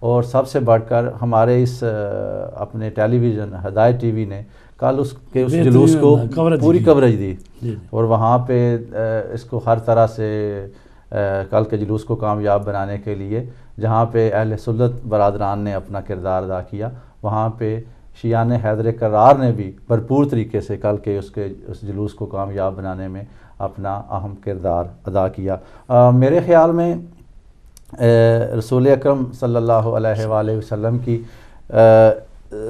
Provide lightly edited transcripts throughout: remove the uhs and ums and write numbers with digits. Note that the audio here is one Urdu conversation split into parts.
اور سب سے بڑھ کر ہمارے اس اپنے ٹیلی ویژن ہدایت ٹی وی نے کل اس جلوس کو پوری کوریج دی، اور وہاں پہ اس کو ہر طرح سے کل کے جلوس کو کامیاب بنانے کے لیے جہاں پہ اہل سنت برادران نے اپنا کردار ادا کیا، وہاں پہ شیعان حیدر کرار نے بھی بھرپور طریقے سے کل کے اس جلوس کو کامیاب بنانے میں اپنا اہم کردار ادا کیا۔ میرے خیال میں رسول اکرم صلی اللہ علیہ وآلہ وسلم کی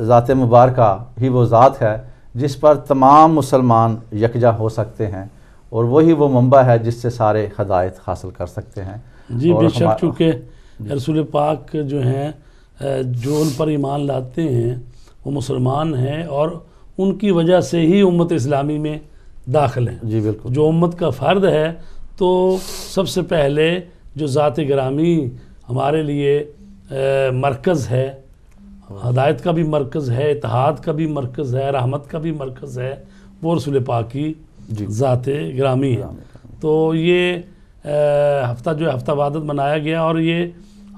ذات مبارکہ ہی وہ ذات ہے جس پر تمام مسلمان یکجا ہو سکتے ہیں، اور وہی وہ منبع ہے جس سے سارے ہدایت حاصل کر سکتے ہیں۔ جی بے شک، چونکہ رسول پاک جو ہیں جو ان پر ایمان لاتے ہیں وہ مسلمان ہیں، اور ان کی وجہ سے ہی امت اسلامی میں داخل ہیں۔ جی بالکل، جو امت کا فرد ہے تو سب سے پہلے جو ذات گرامی ہمارے لیے مرکز ہے، ہدایت کا بھی مرکز ہے، اتحاد کا بھی مرکز ہے، رحمت کا بھی مرکز ہے، وہ رسول پاک کی ذات گرامی ہے۔ تو یہ ہفتہ جو ہے ہفتہ وحدت منایا گیا، اور یہ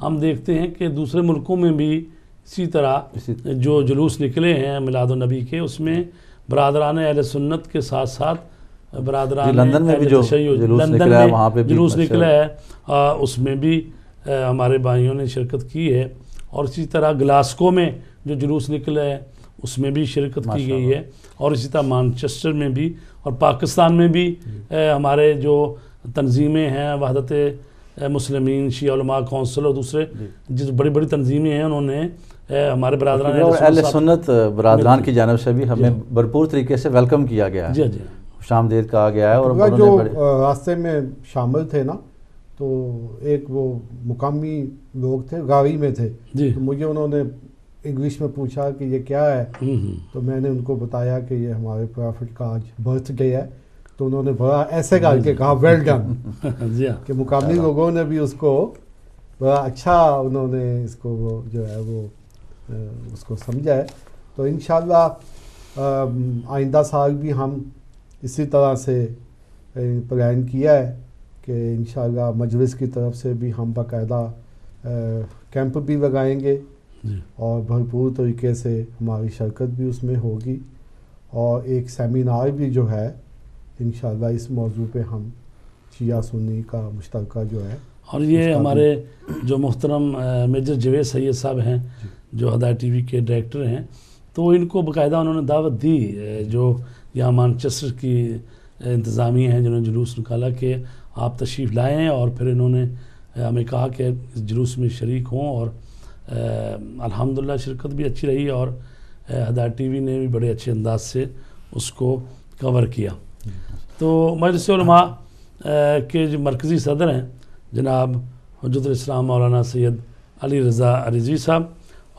ہم دیکھتے ہیں کہ دوسرے ملکوں میں بھی اسی طرح جو جلوس نکلے ہیں میلاد النبی کے، اس میں برادران اہل سنت کے ساتھ ساتھ برادران لندن میں بھی جو جلوس نکلا ہے وہاں پہ جلوس نکلا ہے، اس میں بھی ہمارے بھائیوں نے شرکت کی ہے، اور اسی طرح گلاسکو میں جو جلوس نکلا ہے اس میں بھی شرکت کی گئی ہے، اور اسی طرح مانچسٹر میں بھی، اور پاکستان میں بھی ہمارے جو تنظیمیں ہیں وحدت مسلمین، شیعہ علماء کونسل اور دوسرے جس بڑی بڑی تنظیمیں ہیں، انہوں نے ہمارے برادران اہل سنت برادران کی جانب سے بھی ہمیں بھرپور طریقے سے ویلکم کیا گیا ہے، جی جی خوش آمدید کہا گیا ہے۔ اور جو راستے میں شامل تھے نا، تو ایک وہ مقامی لوگ تھے، گاڑی میں تھے، تو مجھے انہوں نے انگلش میں پوچھا کہ یہ کیا ہے، تو میں نے ان کو بتایا کہ یہ ہمارے پرافٹ کا آج برتھ ڈے ہے، تو انہوں نے بڑا ایسے کر کے کہا ویل ڈن، کہ مقامی لوگوں نے بھی اس کو بڑا اچھا انہوں نے اس کو وہ جو ہے وہ اس کو سمجھا ہے۔ تو انشاءاللہ آئندہ سال بھی ہم اسی طرح سے پلان کیا ہے کہ انشاءاللہ مجلس کی طرف سے بھی ہم باقاعدہ کیمپ بھی لگائیں گے، اور بھرپور طریقے سے ہماری شرکت بھی اس میں ہوگی، اور ایک سیمینار بھی جو ہے انشاءاللہ اس موضوع پہ ہم شیعہ سنی کا مشترکہ جو ہے، اور یہ ہمارے جو محترم میجر جوید سید صاحب ہیں جو ہدایت ٹی وی کے ڈائریکٹر ہیں، تو ان کو باقاعدہ انہوں نے دعوت دی، جو یہاں مانچسٹر کی انتظامیہ ہیں جنہوں نے جلوس نکالا، کہ آپ تشریف لائیں، اور پھر انہوں نے ہمیں کہا کہ اس جلوس میں شریک ہوں، اور الحمدللہ شرکت بھی اچھی رہی، اور ہدایت ٹی وی نے بھی بڑے اچھے انداز سے اس کو کور کیا۔ تو مجلس علماء کے جو مرکزی صدر ہیں جناب حجت الاسلام مولانا سید علی رضا رضوی صاحب،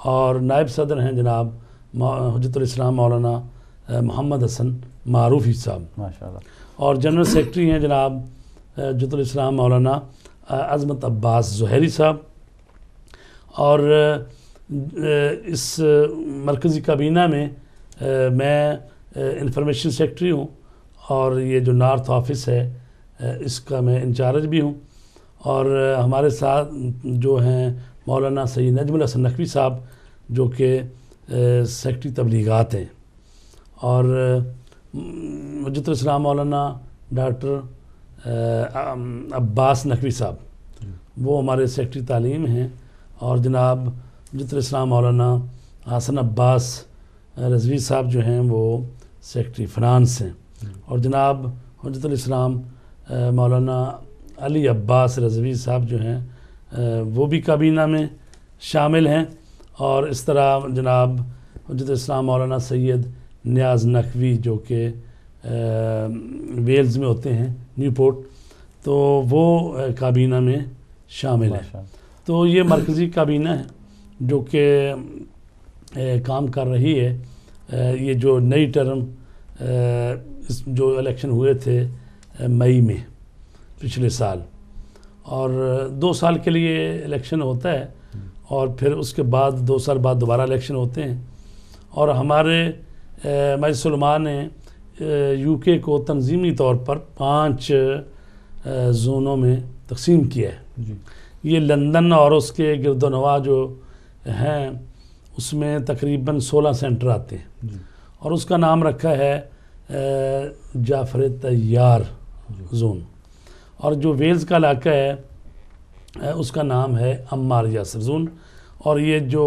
اور نائب صدر ہیں جناب حجت الاسلام مولانا محمد حسن معروفی صاحب، ماشاءاللہ، اور جنرل سیکرٹری ہیں جناب حجت الاسلام مولانا عظمت عباس زہیری صاحب، اور اس مرکزی کابینہ میں میں انفارمیشن سیکرٹری ہوں، اور یہ جو نارتھ آفس ہے اس کا میں انچارج بھی ہوں، اور ہمارے ساتھ جو ہیں مولانا سید نجم الحسن نقوی صاحب جو کہ سیکرٹری تبلیغات ہیں، اور حجت الاسلام مولانا ڈاکٹر عباس نقوی صاحب وہ ہمارے سیکرٹری تعلیم ہیں، اور جناب حجت الاسلام مولانا حسن عباس رضوی صاحب جو ہیں وہ سیکرٹری فنانس ہیں، اور جناب حجت الاسلام مولانا علی عباس رضوی صاحب جو ہیں وہ بھی کابینہ میں شامل ہیں، اور اس طرح جناب حجت الاسلام مولانا سید نیاز نقوی جو کہ ویلز میں ہوتے ہیں، نیو پورٹ، تو وہ کابینہ میں شامل ہیں۔ تو یہ مرکزی کابینہ ہے جو کہ کام کر رہی ہے۔ یہ جو نئی ٹرم جو الیکشن ہوئے تھے مئی میں پچھلے سال، اور 2 سال کے لیے الیکشن ہوتا ہے، اور پھر اس کے بعد 2 سال بعد دوبارہ الیکشن ہوتے ہیں، اور ہمارے مجلس علماء نے UK کو تنظیمی طور پر 5 زونوں میں تقسیم کیا ہے۔ یہ لندن اور اس کے گرد و نواح جو ہیں اس میں تقریباً 16 سینٹر آتے ہیں اور اس کا نام رکھا ہے جعفر طیار زون. اور جو ویلز کا علاقہ ہے اس کا نام ہے عمار یاسر زون. اور یہ جو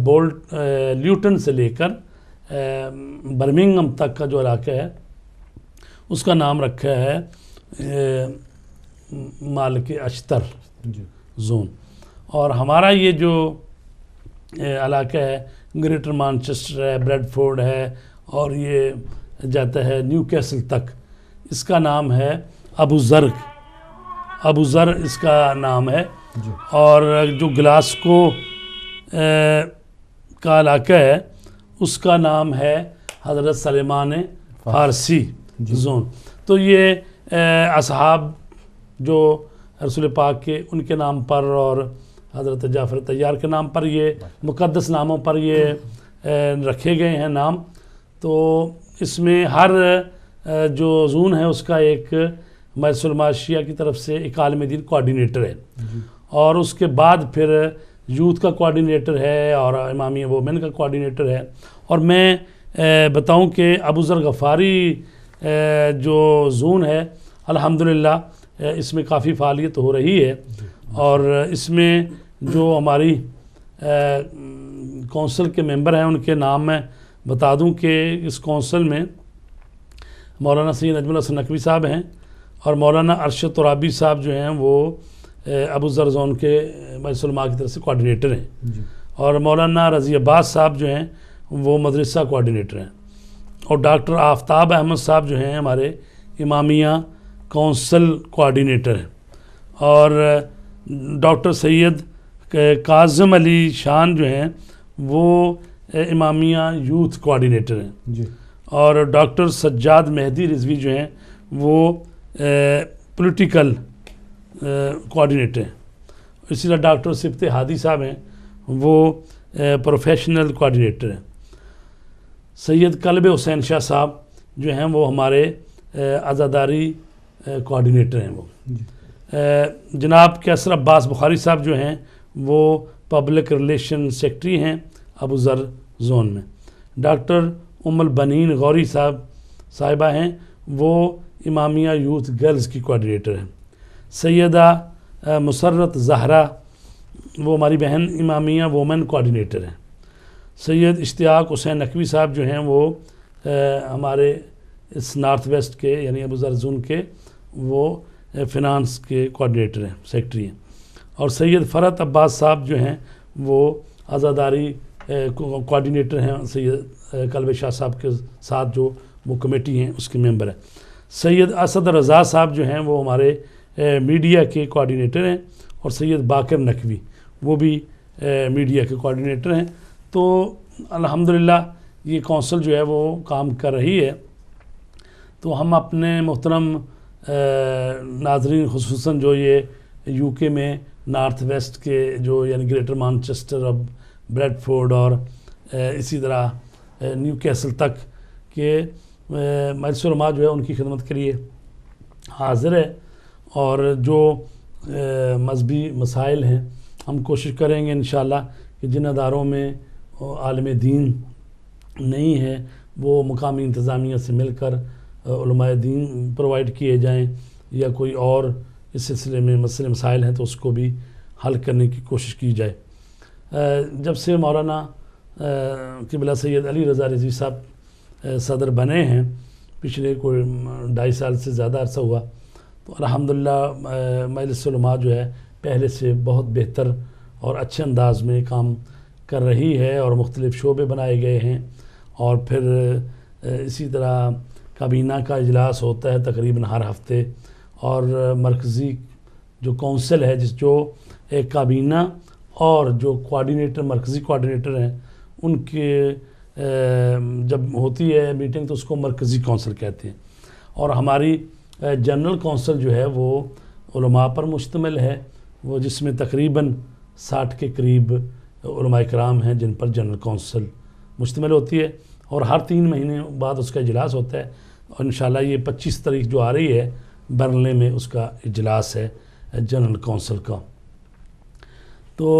بولٹ لیوٹن سے لے کر برمنگھم تک کا جو علاقہ ہے اس کا نام رکھا ہے مالک اشتر زون. اور ہمارا یہ جو علاقہ ہے گریٹر مانچسٹر ہے، بریڈ فورڈ ہے اور یہ جاتا ہے نیو کیسل تک، اس کا نام ہے ابو ذر اس کا نام ہے. اور جو گلاسکو کا علاقہ ہے اس کا نام ہے حضرت سلیمان فارسی زون. تو یہ اصحاب جو رسول پاک کے ان کے نام پر اور حضرت جعفر طیار کے نام پر یہ مقدس ناموں پر یہ رکھے گئے ہیں نام. تو اس میں ہر جو زون ہے اس کا ایک مجلس علماء شیعہ کی طرف سے ایک عالم دین کوارڈینیٹر ہے اور اس کے بعد پھر یوتھ کا کوارڈینیٹر ہے اور امامیہ وومن کا کوارڈینیٹر ہے. اور میں بتاؤں کہ ابو ذر غفاری جو زون ہے الحمدللہ اس میں کافی فعالیت ہو رہی ہے. اور اس میں جو ہماری کونسل کے ممبر ہیں ان کے نام میں بتا دوں کہ اس کونسل میں مولانا سید نجم الحسن نقوی صاحب ہیں اور مولانا ارشد ترابی صاحب جو ہیں وہ ابو ذر زون کے مجلس علماء کی طرف سے کوارڈینیٹر ہیں اور مولانا رضی عباس صاحب جو ہیں وہ مدرسہ کوارڈینیٹر ہیں اور ڈاکٹر آفتاب احمد صاحب جو ہیں ہمارے امامیہ کونسل کوارڈینیٹر ہیں اور ڈاکٹر سید کاظم علی شان جو ہیں وہ امامیہ یوتھ کوارڈینیٹر ہیں اور ڈاکٹر سجاد مہدی رضوی جو ہیں وہ پولیٹیکل کوارڈینیٹر ہیں. اسی طرح ڈاکٹر صفت ہادی صاحب ہیں وہ پروفیشنل کوارڈینیٹر ہیں. سید قلب حسین شاہ صاحب جو ہیں وہ ہمارے عزاداری کوارڈینیٹر ہیں. وہ جناب کیسر عباس بخاری صاحب جو ہیں وہ پبلک ریلیشن سیکٹری ہیں ابو ذر زون میں. ڈاکٹر ام البنین غوری صاحبہ ہیں وہ امامیہ یوتھ گرلز کی کوارڈینیٹر ہیں. سیدہ مسرت زہرا وہ ہماری بہن امامیہ وومن کوارڈینیٹر ہیں. سید اشتیاق حسین نقوی صاحب جو ہیں وہ ہمارے اس نارتھ ویسٹ کے یعنی ابو ذر زون کے وہ فنانس کے کوارڈینیٹر ہیں، سیکٹری ہیں. اور سید فرحت عباس صاحب جو ہیں وہ عزاداری کوارڈینیٹر ہیں سید قلب شاہ صاحب کے ساتھ جو وہ کمیٹی ہیں اس کے ممبر ہیں. سید اسد رضا صاحب جو ہیں وہ ہمارے میڈیا کے کوارڈینیٹر ہیں اور سید باقر نقوی وہ بھی میڈیا کے کوارڈینیٹر ہیں. تو الحمدللہ یہ کونسل جو ہے وہ کام کر رہی ہے. تو ہم اپنے محترم ناظرین خصوصاً جو یہ یو کے میں نارتھ ویسٹ کے جو یعنی گریٹر مانچسٹر اور بریڈ فورڈ اور اسی طرح نیو کیسل تک کے مجلس علماء جو ہے ان کی خدمت کے لیے حاضر ہے. اور جو مذہبی مسائل ہیں ہم کوشش کریں گے انشاءاللہ کہ جن اداروں میں عالم دین نہیں ہے وہ مقامی انتظامیہ سے مل کر علماء دین پرووائڈ کیے جائیں یا کوئی اور اس سلسلے میں مسئلے مسائل ہیں تو اس کو بھی حل کرنے کی کوشش کی جائے. جب سے مولانا قبلہ سید علی رضا رضوی صاحب صدر بنے ہیں پچھلے کوئی 2.5 سال سے زیادہ عرصہ ہوا تو الحمدللہ مجلس علماء جو ہے پہلے سے بہت بہتر اور اچھے انداز میں کام کر رہی ہے اور مختلف شعبے بنائے گئے ہیں. اور پھر اسی طرح کابینہ کا اجلاس ہوتا ہے تقریباً ہر ہفتے اور مرکزی جو کونسل ہے جو ایک کابینہ اور جو کوارڈینیٹر مرکزی کوارڈینیٹر ہیں ان کے جب ہوتی ہے میٹنگ تو اس کو مرکزی کونسل کہتے ہیں. اور ہماری جنرل کونسل جو ہے وہ علماء پر مشتمل ہے وہ جس میں تقریباً 60 کے قریب علماء کرام ہیں جن پر جنرل کونسل مشتمل ہوتی ہے اور ہر 3 مہینے بعد اس کا اجلاس ہوتا ہے. اور انشاءاللہ یہ 25 تاریخ جو آ رہی ہے برنلے میں اس کا اجلاس ہے جنرل کونسل کا. تو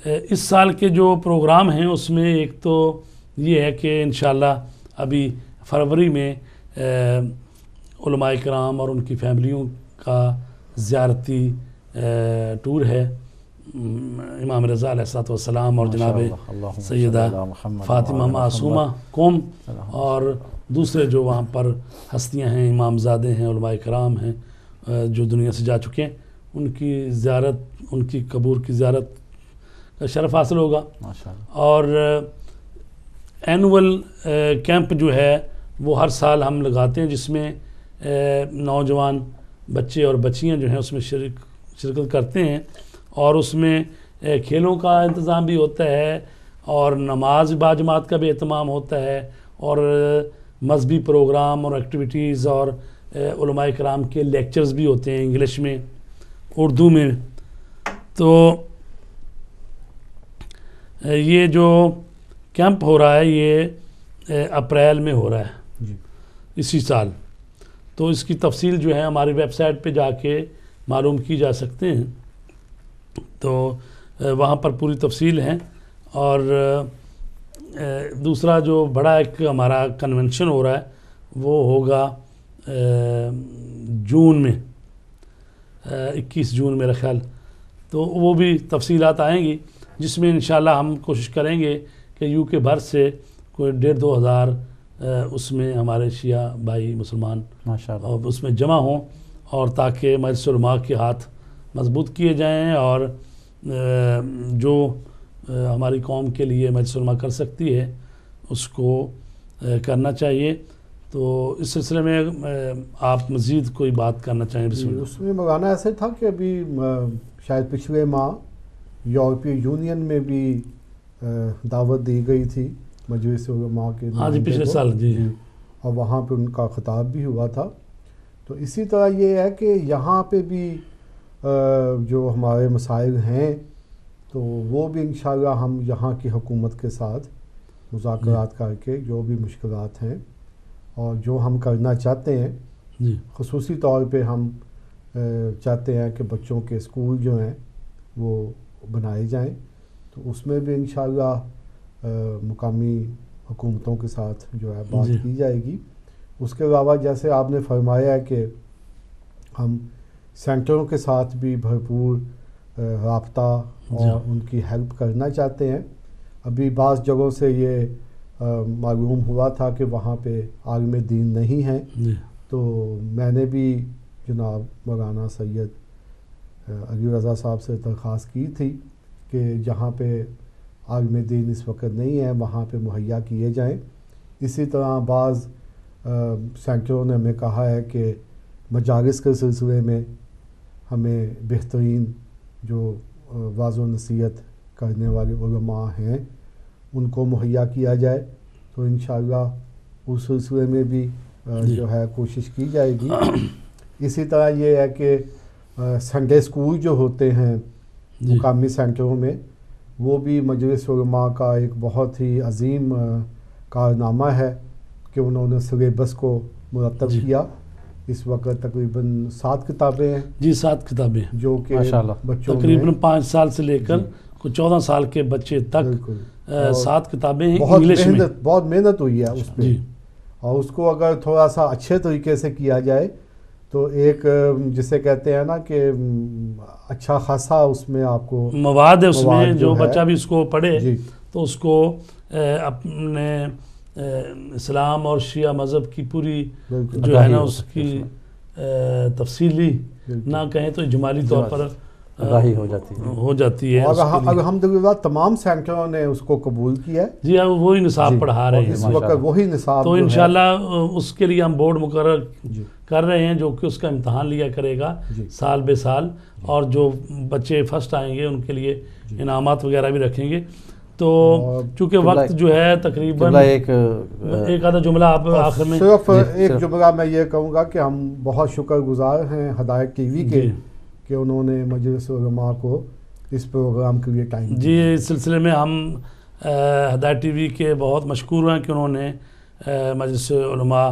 اس سال کے جو پروگرام ہیں اس میں ایک تو یہ ہے کہ انشاءاللہ ابھی فروری میں علماء کرام اور ان کی فیملیوں کا زیارتی ٹور ہے، امام رضا علیہ الصلوۃ والسلام اور جناب سیدہ فاطمہ معصومہ قوم اور دوسرے جو وہاں پر ہستیاں ہیں، امام زادے ہیں، علماء کرام ہیں جو دنیا سے جا چکے ہیں، ان کی زیارت، ان کی قبور کی زیارت کا شرف حاصل ہوگا۔ اور اینول کیمپ جو ہے وہ ہر سال ہم لگاتے ہیں، جس میں نوجوان بچے اور بچیاں جو ہیں اس میں شرکت کرتے ہیں، اور اس میں کھیلوں کا انتظام بھی ہوتا ہے اور نماز باجماعت کا بھی اہتمام ہوتا ہے، اور مذہبی پروگرام اور ایکٹیویٹیز اور علماء کرام کے لیکچرز بھی ہوتے ہیں انگلش میں، اردو میں۔ تو یہ جو کیمپ ہو رہا ہے یہ اپریل میں ہو رہا ہے اسی سال، تو اس کی تفصیل جو ہے ہماری ویب سائٹ پہ جا کے معلوم کی جا سکتے ہیں، تو وہاں پر پوری تفصیل ہے۔ اور دوسرا جو بڑا ایک ہمارا کنونشن ہو رہا ہے وہ ہوگا جون میں، 21 جون میرا خیال، تو وہ بھی تفصیلات آئیں گی، جس میں انشاءاللہ ہم کوشش کریں گے کہ یو کے بھر سے کوئی 1,500-2 ہزار اس میں ہمارے شیعہ بھائی مسلمان اور اس میں جمع ہوں، اور تاکہ مجلس علماء کے ہاتھ مضبوط کیے جائیں، اور جو ہماری قوم کے لیے مجلس علماء کر سکتی ہے اس کو کرنا چاہیے۔ تو اس سلسلے میں آپ مزید کوئی بات کرنا چاہیں؟ بسم اللہ۔ اس میں مولانا ایسے تھا کہ ابھی شاید پچھلے ماہ یورپی یونین میں بھی دعوت دی گئی تھی مجلس علماء کے، ہاں جی پچھلے سال، جی، اور وہاں پہ ان کا خطاب بھی ہوا تھا۔ تو اسی طرح یہ ہے کہ یہاں پہ بھی جو ہمارے مسائل ہیں تو وہ بھی انشاءاللہ ہم یہاں کی حکومت کے ساتھ مذاکرات کر کے جو بھی مشکلات ہیں اور جو ہم کرنا چاہتے ہیں، خصوصی طور پہ ہم چاہتے ہیں کہ بچوں کے اسکول جو ہیں وہ بنائے جائیں، تو اس میں بھی انشاءاللہ مقامی حکومتوں کے ساتھ جو ہے بات کی جائے گی۔ اس کے علاوہ جیسے آپ نے فرمایا ہے کہ ہم سینٹروں کے ساتھ بھی بھرپور رابطہ اور ان کی ہیلپ کرنا چاہتے ہیں۔ ابھی بعض جگہوں سے یہ معلوم ہوا تھا کہ وہاں پہ عالم دین نہیں ہیں، تو میں نے بھی جناب مولانا سید علی رضا صاحب سے درخواست کی تھی کہ جہاں پہ عالم دین اس وقت نہیں ہے وہاں پہ مہیا کیے جائیں۔ اسی طرح بعض سینٹروں نے ہمیں کہا ہے کہ مجالس کے سلسلے میں ہمیں بہترین جو واعظ و نصیحت کرنے والے علماء ہیں ان کو مہیا کیا جائے، تو انشاءاللہ اس سلسلے میں بھی جو ہے کوشش کی جائے گی۔ اسی طرح یہ ہے کہ سنڈے اسکول جو ہوتے ہیں مقامی سینٹروں میں، وہ بھی مجلس علماء کا ایک بہت ہی عظیم کارنامہ ہے کہ انہوں نے سلیبس کو مرتب کیا۔ اس وقت تقریباً 7 کتابیں ہیں، جی 7 کتابیں جو کہ بچوں تقریباً 5 سال سے لے کر 14 سال کے بچے تک 7 کتابیں ہیں انگلش میں۔ بہت محنت ہوئی ہے اس میں، اور اس کو اگر تھوڑا سا اچھے طریقے سے کیا جائے تو ایک جسے کہتے ہیں نا کہ اچھا خاصا اس میں آپ کو مواد ہے، اس میں جو بچہ بھی اس کو پڑھے تو اس کو اپنے اسلام اور شیعہ مذہب کی پوری جو ہے نا اس کی تفصیلی نہ کہیں تو اجمالی طور پر آگاہی ہو جاتی ہے۔ اور الحمدللہ تمام سینٹروں نے اس کو قبول کیا ہے، جی ہاں، وہی نصاب پڑھا رہے ہیں اس وقت، وہی نصاب، تو انشاءاللہ اس کے لیے ہم بورڈ مقرر کر رہے ہیں جو کہ اس کا امتحان لیا کرے گا سال بے سال، اور جو بچے فرسٹ آئیں گے ان کے لیے انعامات وغیرہ بھی رکھیں گے۔ تو چونکہ وقت جو ہے تقریباً ایک آدھا جملہ آپ آخر میں، صرف ایک جملہ میں یہ کہوں گا کہ ہم بہت شکر گزار ہیں ہدایت ٹی وی کے کہ انہوں نے مجلس علماء کو اس پروگرام کے لیے ٹائم دیا۔ جی اس سلسلے میں ہم ہدایت ٹی وی کے بہت مشکور ہیں کہ انہوں نے مجلس علماء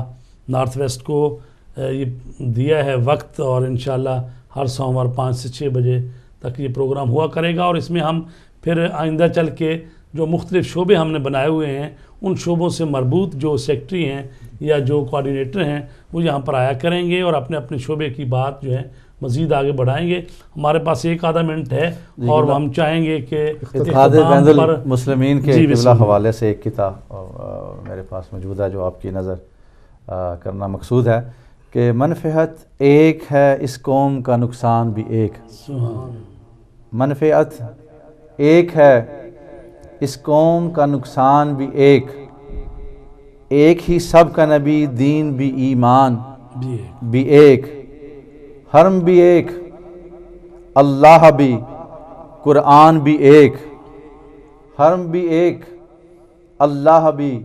نارتھ ویسٹ کو یہ دیا ہے وقت، اور انشاءاللہ ہر سوموار 5 سے 6 بجے تک یہ پروگرام ہوا کرے گا، اور اس میں ہم پھر آئندہ چل کے جو مختلف شعبے ہم نے بنائے ہوئے ہیں ان شعبوں سے مربوط جو سیکٹری ہیں یا جو کوارڈینیٹر ہیں وہ یہاں پر آیا کریں گے اور اپنے اپنے شعبے کی بات جو ہے مزید آگے بڑھائیں گے. ہمارے پاس ایک آدھا منٹ ہے اور ہم چاہیں گے کہ اتحاد بین المسلمین کے قبلہ حوالے سے ایک کتاب میرے پاس موجود ہے جو آپ کی نظر کرنا مقصود ہے کہ منفعت ایک ہے اس قوم کا نقصان بھی ایک. منفعت ایک ہے اس قوم کا نقصان بھی ایک. ایک ہی سب کا نبی دین بھی ایمان بھی ایک. حرم بھی ایک اللہ بھی قرآن بھی ایک. حرم بھی ایک اللہ بھی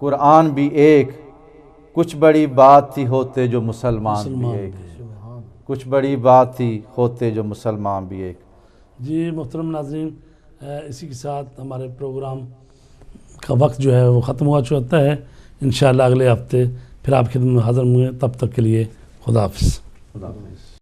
قرآن بھی ایک. کچھ بڑی بات تھی ہوتے جو مسلمان بھی ایک. کچھ بڑی بات تھی ہوتے جو مسلمان بھی ایک. جی محترم ناظرین، اسی کے ساتھ ہمارے پروگرام کا وقت جو ہے وہ ختم ہوا چکا ہے. انشاءاللہ اگلے ہفتے پھر آپ کی خدمت میں حاضر ہوں گے. تب تک کے لیے خدا حافظ.